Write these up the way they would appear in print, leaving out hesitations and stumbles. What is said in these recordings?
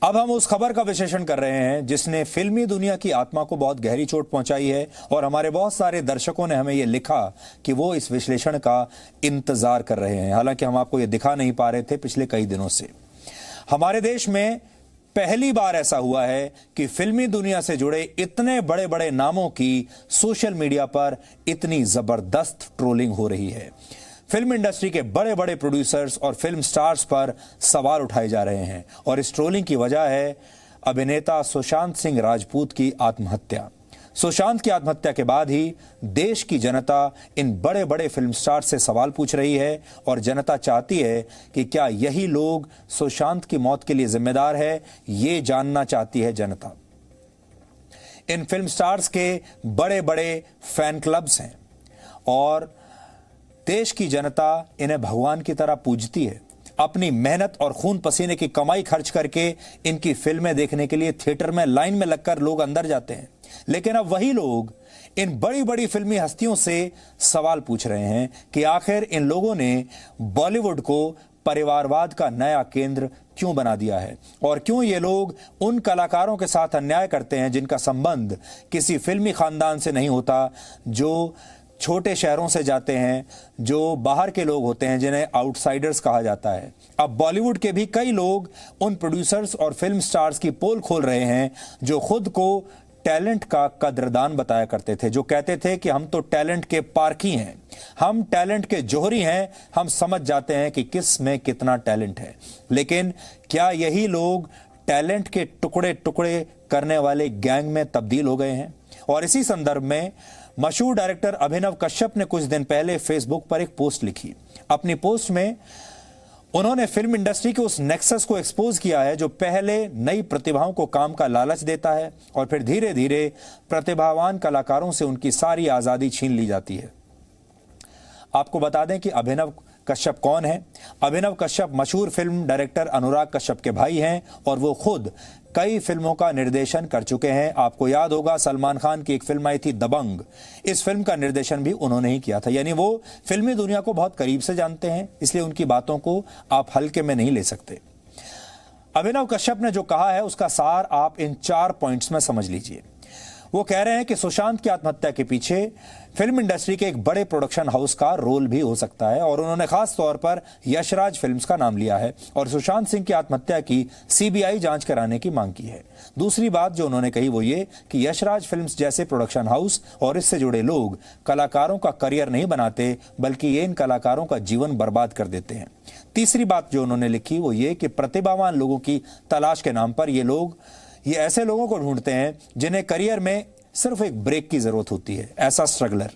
अब हम उस खबर का विश्लेषण कर रहे हैं जिसने फिल्मी दुनिया की आत्मा को बहुत गहरी चोट पहुंचाई है और हमारे बहुत सारे दर्शकों ने हमें यह लिखा कि वो इस विश्लेषण का इंतजार कर रहे हैं। हालांकि हम आपको ये दिखा नहीं पा रहे थे पिछले कई दिनों से। हमारे देश में पहली बार ऐसा हुआ है कि फिल्मी दुनिया से जुड़े इतने बड़े बड़े नामों की सोशल मीडिया पर इतनी जबरदस्त ट्रोलिंग हो रही है। फिल्म इंडस्ट्री के बड़े बड़े प्रोड्यूसर्स और फिल्म स्टार्स पर सवाल उठाए जा रहे हैं और इस ट्रोलिंग की वजह है अभिनेता सुशांत सिंह राजपूत की आत्महत्या। सुशांत की आत्महत्या के बाद ही देश की जनता इन बड़े बड़े फिल्म स्टार्स से सवाल पूछ रही है और जनता चाहती है कि क्या यही लोग सुशांत की मौत के लिए जिम्मेदार है, ये जानना चाहती है जनता। इन फिल्म स्टार्स के बड़े बड़े फैन क्लब्स हैं और देश की जनता इन्हें भगवान की तरह पूजती है। अपनी मेहनत और खून पसीने की कमाई खर्च करके इनकी फिल्में देखने के लिए थिएटर में लाइन में लगकर लोग अंदर जाते हैं। लेकिन अब वही लोग इन बड़ी बड़ी फिल्मी हस्तियों से सवाल पूछ रहे हैं कि आखिर इन लोगों ने बॉलीवुड को परिवारवाद का नया केंद्र क्यों बना दिया है और क्यों ये लोग उन कलाकारों के साथ अन्याय करते हैं जिनका संबंध किसी फिल्मी खानदान से नहीं होता, जो छोटे शहरों से जाते हैं, जो बाहर के लोग होते हैं जिन्हें आउटसाइडर्स कहा जाता है। अब बॉलीवुड के भी कई लोग उन प्रोड्यूसर्स और फिल्म स्टार्स की पोल खोल रहे हैं जो खुद को टैलेंट का कद्रदान बताया करते थे, जो कहते थे कि हम तो टैलेंट के पारखी हैं, हम टैलेंट के जोहरी हैं, हम समझ जाते हैं कि किस में कितना टैलेंट है। लेकिन क्या यही लोग टैलेंट के टुकड़े टुकड़े करने वाले गैंग में तब्दील हो गए हैं? और इसी संदर्भ में मशहूर डायरेक्टर अभिनव कश्यप ने कुछ दिन पहले फेसबुक पर एक पोस्ट लिखी। अपनी पोस्ट में उन्होंने फिल्म इंडस्ट्री के उस नेक्सस को एक्सपोज किया है जो पहले नई प्रतिभाओं को काम का लालच देता है और फिर धीरे धीरे प्रतिभावान कलाकारों से उनकी सारी आजादी छीन ली जाती है। आपको बता दें कि अभिनव कश्यप कौन है। अभिनव कश्यप मशहूर फिल्म डायरेक्टर अनुराग कश्यप के भाई हैं और वो खुद कई फिल्मों का निर्देशन कर चुके हैं। आपको याद होगा सलमान खान की एक फिल्म आई थी दबंग, इस फिल्म का निर्देशन भी उन्होंने ही किया था। यानी वो फिल्मी दुनिया को बहुत करीब से जानते हैं, इसलिए उनकी बातों को आप हल्के में नहीं ले सकते। अभिनव कश्यप ने जो कहा है उसका सार आप इन 4 पॉइंट्स में समझ लीजिए। वो कह रहे हैं कि सुशांत की आत्महत्या के पीछे फिल्म इंडस्ट्री के एक बड़े प्रोडक्शन हाउस का रोल भी हो सकता है और उन्होंने खास तौर पर यशराज फिल्म्स का नाम लिया है और सुशांत सिंह की आत्महत्या की सीबीआई जांच कराने की मांग की है। दूसरी बात जो उन्होंने कही वो ये कि यशराज फिल्म्स जैसे प्रोडक्शन हाउस और इससे जुड़े लोग कलाकारों का करियर नहीं बनाते बल्कि ये इन कलाकारों का जीवन बर्बाद कर देते हैं। तीसरी बात जो उन्होंने लिखी वो ये कि प्रतिभावान लोगों की तलाश के नाम पर ये ऐसे लोगों को ढूंढते हैं जिन्हें करियर में सिर्फ एक ब्रेक की जरूरत होती है, ऐसा स्ट्रगलर।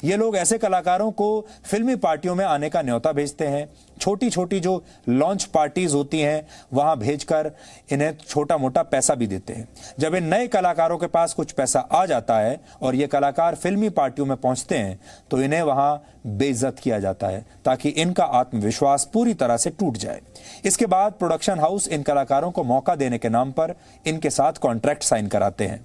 ये लोग ऐसे कलाकारों को फिल्मी पार्टियों में आने का न्योता भेजते हैं। छोटी छोटी जो लॉन्च पार्टीज होती हैं वहां भेजकर इन्हें छोटा मोटा पैसा भी देते हैं। जब इन नए कलाकारों के पास कुछ पैसा आ जाता है और ये कलाकार फिल्मी पार्टियों में पहुंचते हैं तो इन्हें वहां बेइज्जत किया जाता है ताकि इनका आत्मविश्वास पूरी तरह से टूट जाए। इसके बाद प्रोडक्शन हाउस इन कलाकारों को मौका देने के नाम पर इनके साथ कॉन्ट्रैक्ट साइन कराते हैं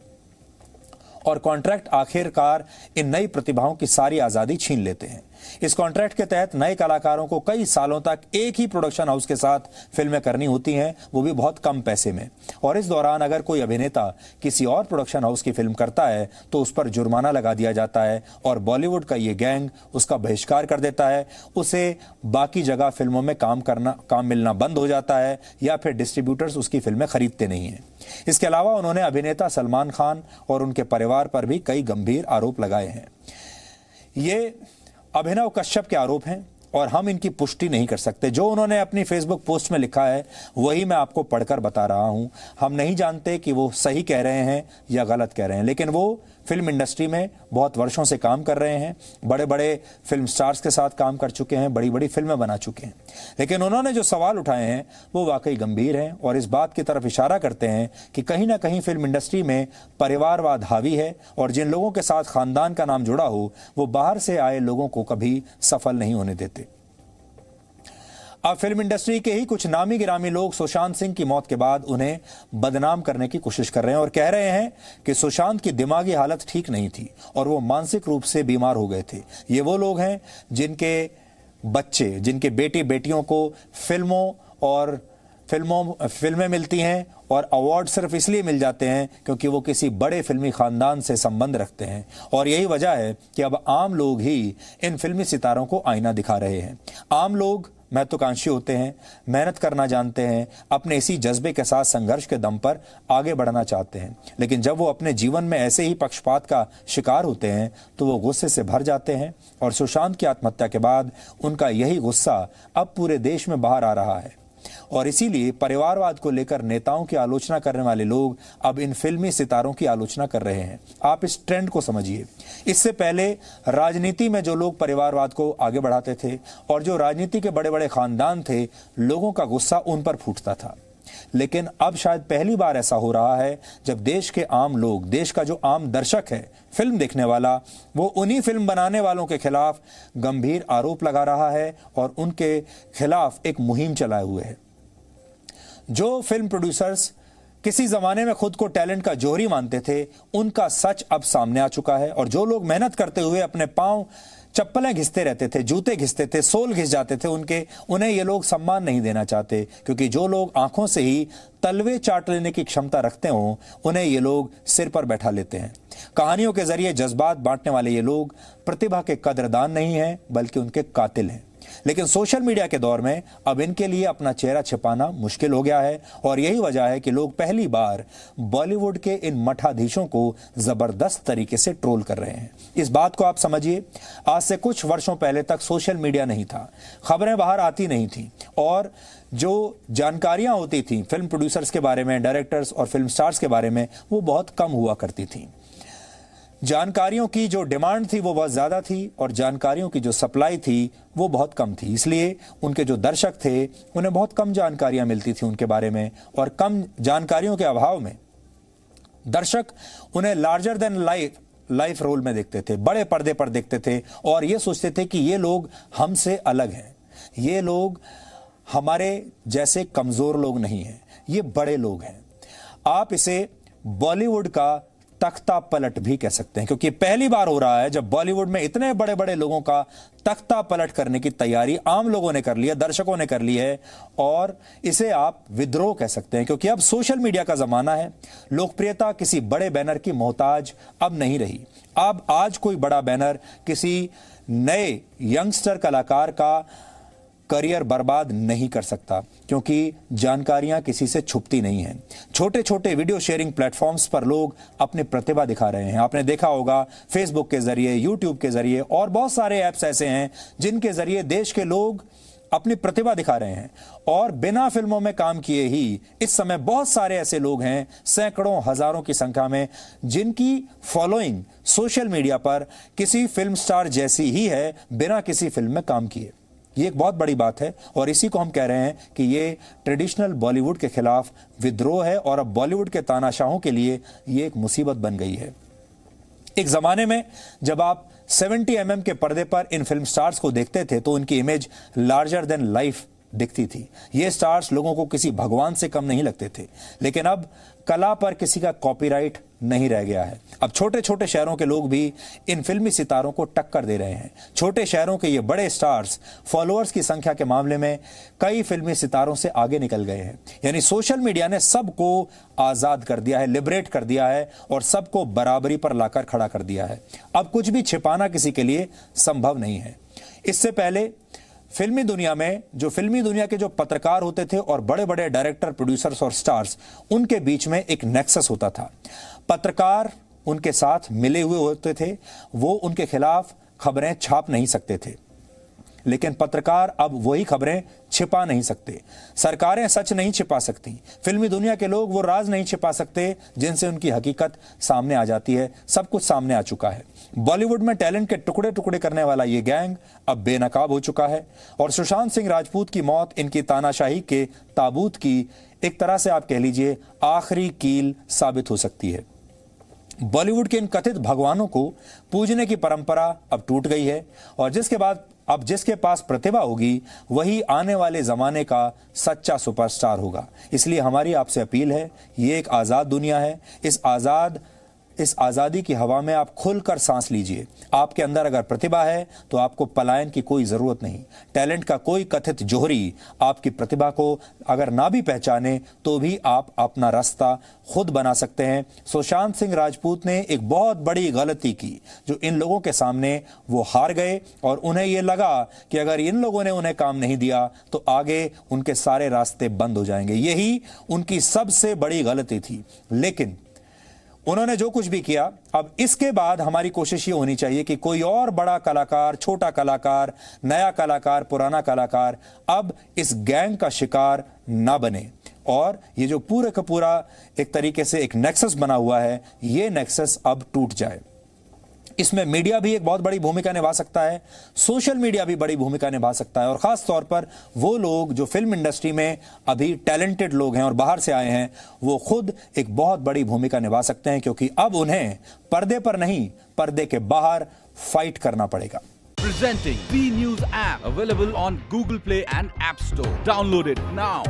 और कॉन्ट्रैक्ट आखिरकार इन नई प्रतिभाओं की सारी आजादी छीन लेते हैं। इस कॉन्ट्रैक्ट के तहत नए कलाकारों को कई सालों तक एक ही प्रोडक्शन हाउस के साथ फिल्में करनी होती हैं, वो भी बहुत कम पैसे में। और इस दौरान अगर कोई अभिनेता किसी और प्रोडक्शन हाउस की फिल्म करता है तो उस पर जुर्माना लगा दिया जाता है और बॉलीवुड का ये गैंग उसका बहिष्कार कर देता है। उसे बाकी जगह फिल्मों में काम मिलना बंद हो जाता है या फिर डिस्ट्रीब्यूटर्स उसकी फिल्में खरीदते नहीं हैं। इसके अलावा उन्होंने अभिनेता सलमान खान और उनके परिवार पर भी कई गंभीर आरोप लगाए हैं। ये अभिनव कश्यप के आरोप हैं और हम इनकी पुष्टि नहीं कर सकते। जो उन्होंने अपनी फेसबुक पोस्ट में लिखा है वही मैं आपको पढ़कर बता रहा हूं। हम नहीं जानते कि वो सही कह रहे हैं या गलत कह रहे हैं, लेकिन वो फिल्म इंडस्ट्री में बहुत वर्षों से काम कर रहे हैं, बड़े बड़े फिल्म स्टार्स के साथ काम कर चुके हैं, बड़ी बड़ी फिल्में बना चुके हैं। लेकिन उन्होंने जो सवाल उठाए हैं वो वाकई गंभीर हैं और इस बात की तरफ इशारा करते हैं कि कहीं ना कहीं फिल्म इंडस्ट्री में परिवारवाद हावी है और जिन लोगों के साथ खानदान का नाम जुड़ा हो वो बाहर से आए लोगों को कभी सफल नहीं होने देते। अब फिल्म इंडस्ट्री के ही कुछ नामी गिरामी लोग सुशांत सिंह की मौत के बाद उन्हें बदनाम करने की कोशिश कर रहे हैं और कह रहे हैं कि सुशांत की दिमागी हालत ठीक नहीं थी और वो मानसिक रूप से बीमार हो गए थे। ये वो लोग हैं जिनके बच्चे, जिनके बेटी बेटियों को फिल्मों और फिल्में मिलती हैं और अवार्ड सिर्फ इसलिए मिल जाते हैं क्योंकि वो किसी बड़े फिल्मी खानदान से संबंध रखते हैं। और यही वजह है कि अब आम लोग ही इन फिल्मी सितारों को आईना दिखा रहे हैं। आम लोग महत्वाकांक्षी होते हैं, मेहनत करना जानते हैं, अपने इसी जज्बे के साथ संघर्ष के दम पर आगे बढ़ना चाहते हैं। लेकिन जब वो अपने जीवन में ऐसे ही पक्षपात का शिकार होते हैं तो वो गुस्से से भर जाते हैं। और सुशांत की आत्महत्या के बाद उनका यही गुस्सा अब पूरे देश में बाहर आ रहा है। और इसीलिए परिवारवाद को लेकर नेताओं की आलोचना करने वाले लोग अब इन फिल्मी सितारों की आलोचना कर रहे हैं। आप इस ट्रेंड को समझिए। इससे पहले राजनीति में जो लोग परिवारवाद को आगे बढ़ाते थे और जो राजनीति के बड़े बड़े खानदान थे, लोगों का गुस्सा उन पर फूटता था। लेकिन अब शायद पहली बार ऐसा हो रहा है जब देश के आम लोग, देश का जो आम दर्शक है, फिल्म देखने वाला, वो उन्हीं फिल्म बनाने वालों के खिलाफ गंभीर आरोप लगा रहा है और उनके खिलाफ एक मुहिम चलाए हुए है। जो फिल्म प्रोड्यूसर्स किसी जमाने में खुद को टैलेंट का जौहरी मानते थे, उनका सच अब सामने आ चुका है। और जो लोग मेहनत करते हुए अपने पांव चप्पलें घिसते रहते थे, जूते घिसते थे, सोल घिस जाते थे उन्हें ये लोग सम्मान नहीं देना चाहते। क्योंकि जो लोग आंखों से ही तलवे चाट लेने की क्षमता रखते हों, उन्हें ये लोग सिर पर बैठा लेते हैं। कहानियों के जरिए जज्बात बांटने वाले ये लोग प्रतिभा के कदरदान नहीं हैं, बल्कि उनके कातिल हैं। लेकिन सोशल मीडिया के दौर में अब इनके लिए अपना चेहरा छिपाना मुश्किल हो गया है। और यही वजह है कि लोग पहली बार बॉलीवुड के इन मठाधीशों को जबरदस्त तरीके से ट्रोल कर रहे हैं। इस बात को आप समझिए, आज से कुछ वर्षों पहले तक सोशल मीडिया नहीं था, खबरें बाहर आती नहीं थी और जो जानकारियां होती थी फिल्म प्रोड्यूसर्स के बारे में, डायरेक्टर्स और फिल्म स्टार्स के बारे में, वो बहुत कम हुआ करती थी। जानकारियों की जो डिमांड थी वो बहुत ज़्यादा थी और जानकारियों की जो सप्लाई थी वो बहुत कम थी। इसलिए उनके जो दर्शक थे उन्हें बहुत कम जानकारियां मिलती थी उनके बारे में। और कम जानकारियों के अभाव में दर्शक उन्हें लार्जर देन लाइफ रोल में देखते थे, बड़े पर्दे पर देखते थे और ये सोचते थे कि ये लोग हमसे अलग हैं, ये लोग हमारे जैसे कमज़ोर लोग नहीं हैं, ये बड़े लोग हैं। आप इसे बॉलीवुड का तख्ता पलट भी कह सकते हैं, क्योंकि पहली बार हो रहा है जब बॉलीवुड में इतने बड़े बड़े लोगों का तख्ता पलट करने की तैयारी आम लोगों ने कर ली है, दर्शकों ने कर ली है। और इसे आप विद्रोह कह सकते हैं, क्योंकि अब सोशल मीडिया का जमाना है। लोकप्रियता किसी बड़े बैनर की मोहताज अब नहीं रही। अब आज कोई बड़ा बैनर किसी नए यंगस्टर कलाकार का करियर बर्बाद नहीं कर सकता, क्योंकि जानकारियां किसी से छुपती नहीं हैं। छोटे छोटे वीडियो शेयरिंग प्लेटफॉर्म्स पर लोग अपनी प्रतिभा दिखा रहे हैं। आपने देखा होगा फेसबुक के जरिए, यूट्यूब के जरिए और बहुत सारे ऐप्स ऐसे हैं जिनके जरिए देश के लोग अपनी प्रतिभा दिखा रहे हैं। और बिना फिल्मों में काम किए ही इस समय बहुत सारे ऐसे लोग हैं, सैकड़ों हजारों की संख्या में, जिनकी फॉलोइंग सोशल मीडिया पर किसी फिल्म स्टार जैसी ही है, बिना किसी फिल्म में काम किए। ये एक बहुत बड़ी बात है और इसी को हम कह रहे हैं कि ये ट्रेडिशनल बॉलीवुड के खिलाफ विद्रोह है और अब बॉलीवुड के तानाशाहों के लिए ये एक मुसीबत बन गई है। एक जमाने में जब आप 70 mm के पर्दे पर इन फिल्म स्टार्स को देखते थे तो उनकी इमेज लार्जर देन लाइफ दिखती थी। ये स्टार्स लोगों को किसी भगवान से कम नहीं लगते थे। लेकिन अब कला पर किसी का कॉपीराइट नहीं रह गया है। अब छोटे छोटे शहरों के लोग भी इन फिल्मी सितारों को टक्कर दे रहे हैं। छोटे शहरों के ये बड़े स्टार्स फॉलोअर्स की संख्या के मामले में कई फिल्मी सितारों से आगे निकल गए हैं। यानी सोशल मीडिया ने सबको आजाद कर दिया है, लिबरेट कर दिया है और सबको बराबरी पर लाकर खड़ा कर दिया है। अब कुछ भी छिपाना किसी के लिए संभव नहीं है। इससे पहले फिल्मी दुनिया के जो पत्रकार होते थे और बड़े बड़े डायरेक्टर, प्रोड्यूसर्स और स्टार्स, उनके बीच में एक नेक्सस होता था। पत्रकार उनके साथ मिले हुए होते थे, वो उनके खिलाफ खबरें छाप नहीं सकते थे, लेकिन पत्रकार अब वही खबरें छिपा नहीं सकते। सरकारें सच नहीं छिपा सकती। फिल्मी दुनिया के लोग वो राज नहीं छिपा सकते जिनसे उनकी हकीकत सामने आ जाती है। सब कुछ सामने आ चुका है। बॉलीवुड में टैलेंट के टुकड़े टुकड़े करने वाला ये गैंग अब बेनकाब हो चुका है और सुशांत सिंह राजपूत की मौत इनकी तानाशाही के ताबूत की एक तरह से आप कह लीजिए आखिरी कील साबित हो सकती है। बॉलीवुड के इन कथित भगवानों को पूजने की परंपरा अब टूट गई है और जिसके पास प्रतिभा होगी वही आने वाले जमाने का सच्चा सुपरस्टार होगा। इसलिए हमारी आपसे अपील है, ये एक आज़ाद दुनिया है। इस आज़ादी की हवा में आप खुलकर सांस लीजिए। आपके अंदर अगर प्रतिभा है तो आपको पलायन की कोई ज़रूरत नहीं। टैलेंट का कोई कथित जोहरी आपकी प्रतिभा को अगर ना भी पहचाने तो भी आप अपना रास्ता खुद बना सकते हैं। सुशांत सिंह राजपूत ने एक बहुत बड़ी गलती की जो इन लोगों के सामने वो हार गए और उन्हें ये लगा कि अगर इन लोगों ने उन्हें काम नहीं दिया तो आगे उनके सारे रास्ते बंद हो जाएंगे। यही उनकी सबसे बड़ी गलती थी। लेकिन उन्होंने जो कुछ भी किया, अब इसके बाद हमारी कोशिश ये होनी चाहिए कि कोई और बड़ा कलाकार, छोटा कलाकार, नया कलाकार, पुराना कलाकार अब इस गैंग का शिकार ना बने और ये जो पूरे का पूरा एक तरीके से एक नेक्सस बना हुआ है, ये नेक्सस अब टूट जाए। इसमें मीडिया भी एक बहुत बड़ी भूमिका निभा सकता है, सोशल मीडिया भी बड़ी भूमिका निभा सकता है और ख़ास तौर पर वो लोग जो फिल्म इंडस्ट्री में अभी टैलेंटेड लोग हैं और बाहर से आए हैं, वो खुद एक बहुत बड़ी भूमिका निभा सकते हैं क्योंकि अब उन्हें पर्दे पर नहीं, पर्दे के बाहर फाइट करना पड़ेगा। Presenting B News app available on Google Play and App Store. Download it now.